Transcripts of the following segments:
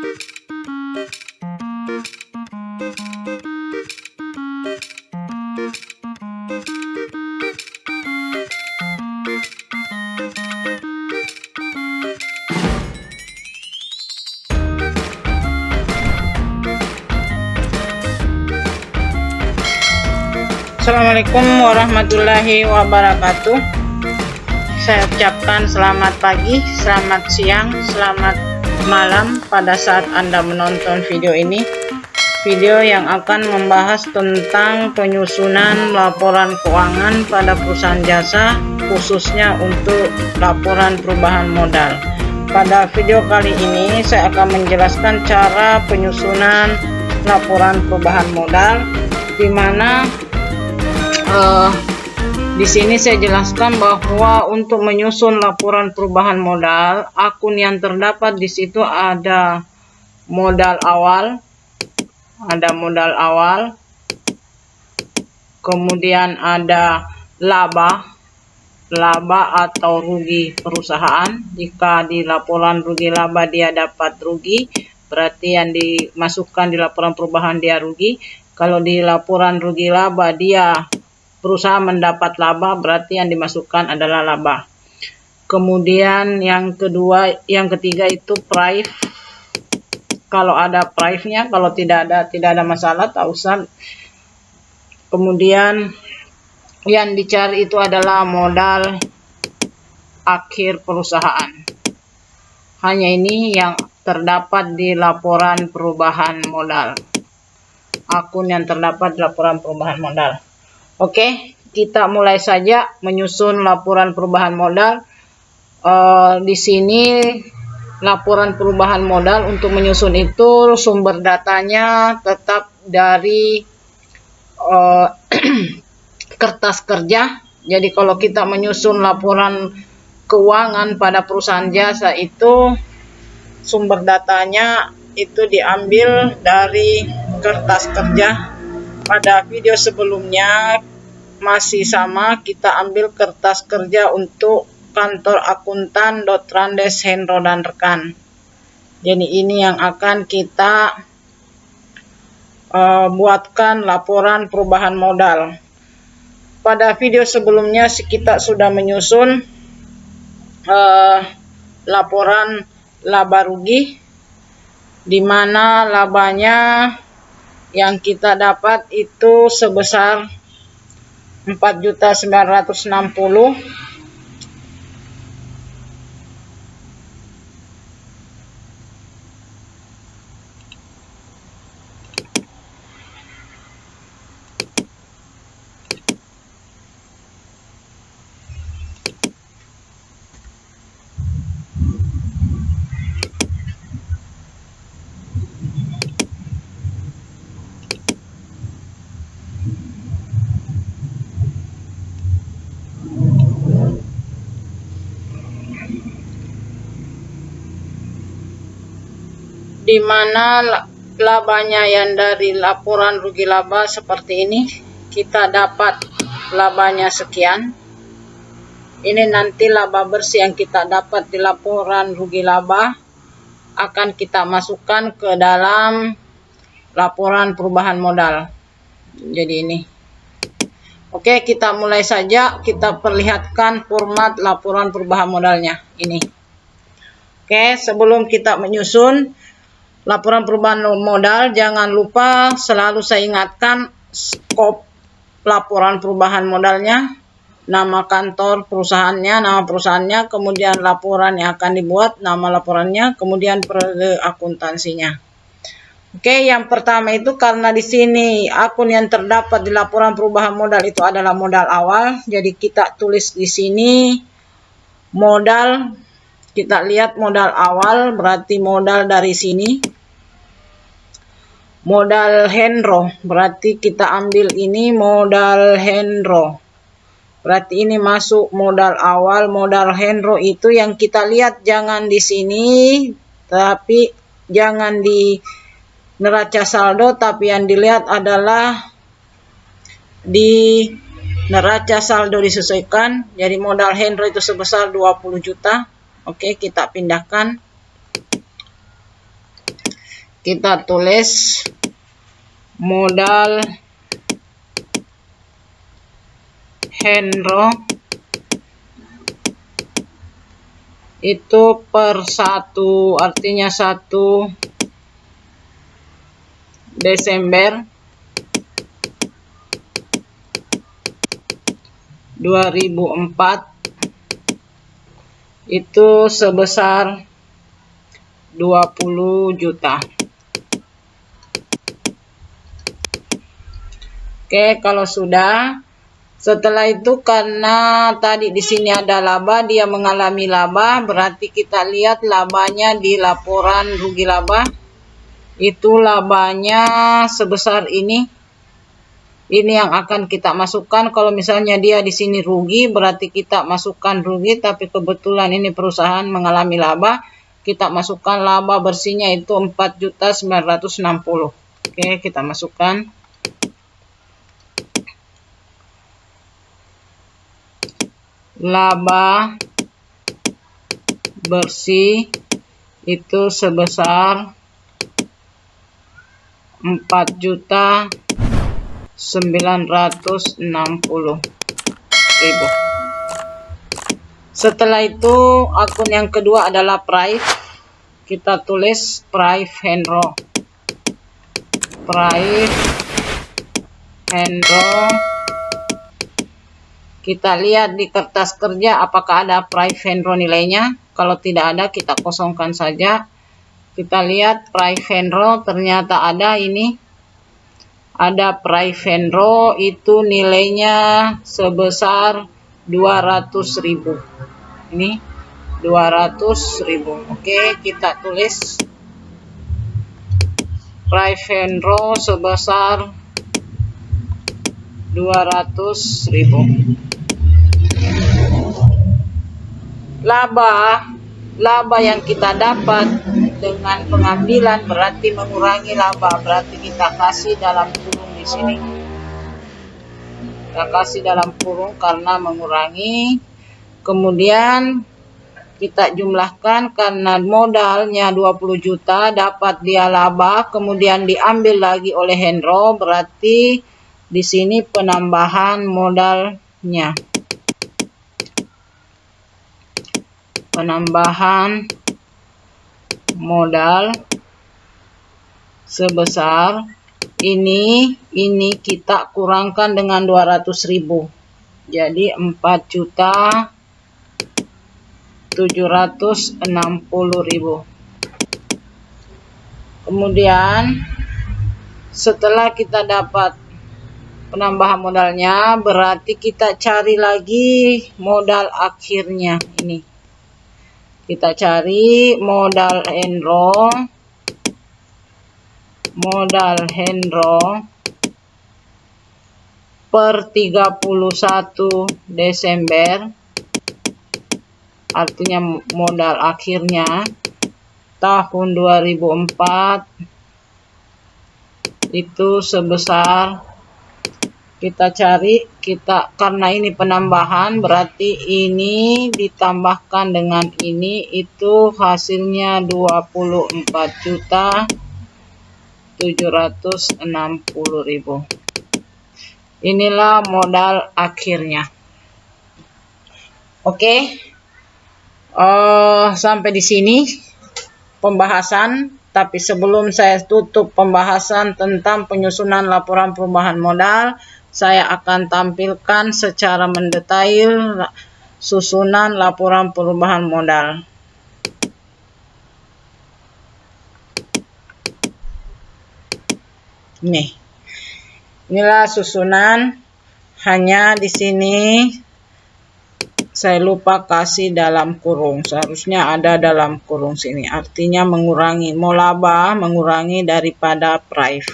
Assalamualaikum warahmatullahi wabarakatuh. Saya ucapkan selamat pagi, selamat siang, selamat malam pada saat Anda menonton video ini. Video yang akan membahas tentang penyusunan laporan keuangan pada perusahaan jasa, khususnya untuk laporan perubahan modal. Pada video kali ini saya akan menjelaskan cara penyusunan laporan perubahan modal, di mana di sini saya jelaskan bahwa untuk menyusun laporan perubahan modal, akun yang terdapat di situ ada modal awal, kemudian ada laba atau rugi perusahaan. Jika di laporan rugi laba dia dapat rugi, berarti yang dimasukkan di laporan perubahan dia rugi. Kalau di laporan rugi laba dia perusahaan mendapat laba, berarti yang dimasukkan adalah laba. Kemudian yang ketiga itu price. Kalau ada price-nya, kalau tidak ada masalah, tak usah. Kemudian yang dicari itu adalah modal akhir perusahaan. Hanya ini yang terdapat di laporan perubahan modal. Akun yang terdapat di laporan perubahan modal. Oke, kita mulai saja menyusun laporan perubahan modal. Di sini laporan perubahan modal, untuk menyusun itu sumber datanya tetap dari kertas kerja. Jadi kalau kita menyusun laporan keuangan pada perusahaan jasa itu sumber datanya itu diambil dari kertas kerja. Pada video sebelumnya masih sama, kita ambil kertas kerja untuk kantor akuntan Dotrandes Hendro dan rekan. Jadi ini yang akan kita buatkan laporan perubahan modal. Pada video sebelumnya kita sudah menyusun laporan laba rugi, di mana labanya yang kita dapat itu sebesar 4.960.000. Di mana labanya yang dari laporan rugi laba seperti ini, kita dapat labanya sekian. Ini nanti laba bersih yang kita dapat di laporan rugi laba akan kita masukkan ke dalam laporan perubahan modal. Jadi ini. Oke, kita mulai saja. Kita perlihatkan format laporan perubahan modalnya ini. Oke, sebelum kita menyusun laporan perubahan modal, jangan lupa selalu saya ingatkan skop laporan perubahan modalnya, nama kantor perusahaannya, nama perusahaannya, kemudian laporan yang akan dibuat, nama laporannya, kemudian periode akuntansinya. Oke, yang pertama itu karena di sini akun yang terdapat di laporan perubahan modal itu adalah modal awal, jadi kita tulis di sini modal. Kita lihat modal awal berarti modal dari sini. Modal Hendro berarti kita ambil ini modal Hendro. Berarti ini masuk modal awal. Modal Hendro itu yang kita lihat jangan di sini, tapi jangan di neraca saldo, tapi yang dilihat adalah di neraca saldo disesuaikan. Jadi modal Hendro itu sebesar 20 juta. Oke, kita pindahkan. kita tulis modal Hendro itu per 1, artinya 1 Desember 2004 itu sebesar 20 juta. Oke, kalau sudah, setelah itu karena tadi di sini ada laba, dia mengalami laba, berarti kita lihat labanya di laporan rugi laba. Itu labanya sebesar ini. Ini yang akan kita masukkan. Kalau misalnya dia di sini rugi, berarti kita masukkan rugi, tapi kebetulan ini perusahaan mengalami laba, kita masukkan laba bersihnya itu 4.960.000. Oke, kita masukkan. Laba bersih itu sebesar 4.960.000. Setelah itu akun yang kedua adalah Prive. Kita tulis Prive Hendro. Prive Hendro. Kita lihat di kertas kerja apakah ada Prive Hendro nilainya. Kalau tidak ada, kita kosongkan saja. Kita lihat Prive Hendro, ternyata ada ini. Ada Prive Hendro itu nilainya sebesar 200.000. Ini 200.000. Oke, kita tulis Prive Hendro sebesar 200.000. Laba yang kita dapat dengan pengambilan berarti mengurangi laba, berarti kita kasih dalam kurung di sini. Kita kasih dalam kurung karena mengurangi. Kemudian kita jumlahkan karena modalnya 20 juta, dapat dia laba, kemudian diambil lagi oleh Hendro, berarti di sini penambahan modalnya. Penambahan modal sebesar ini kita kurangkan dengan 200.000. Jadi 4.760.000. Kemudian setelah kita dapat penambahan modalnya, berarti kita cari lagi modal akhirnya ini. Kita cari modal Hendro. Modal Hendro per 31 Desember. Artinya modal akhirnya tahun 2004 itu sebesar, kita cari, karena ini penambahan berarti ini ditambahkan dengan ini, itu hasilnya 24.760.000. Inilah modal akhirnya. Oke, sampai di sini pembahasan. Tapi sebelum saya tutup pembahasan tentang penyusunan laporan perubahan modal, saya akan tampilkan secara mendetail susunan laporan perubahan modal. Inilah susunan. Hanya di sini saya lupa kasih dalam kurung. Seharusnya ada dalam kurung sini. Artinya mengurangi, mau laba mengurangi daripada Prive.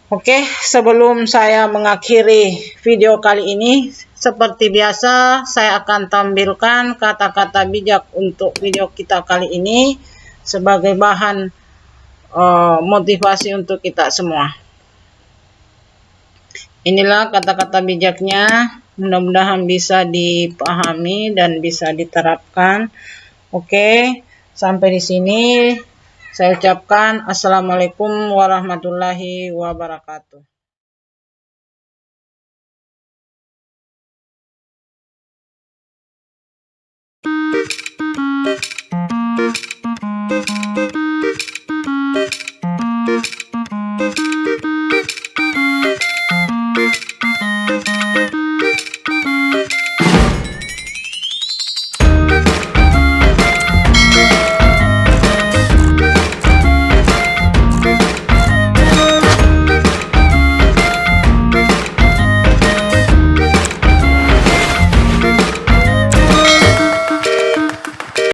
Oke, sebelum saya mengakhiri video kali ini, seperti biasa saya akan tampilkan kata-kata bijak untuk video kita kali ini sebagai bahan motivasi untuk kita semua. Inilah kata-kata bijaknya, mudah-mudahan bisa dipahami dan bisa diterapkan. Oke, Sampai di sini saya ucapkan assalamualaikum warahmatullahi wabarakatuh.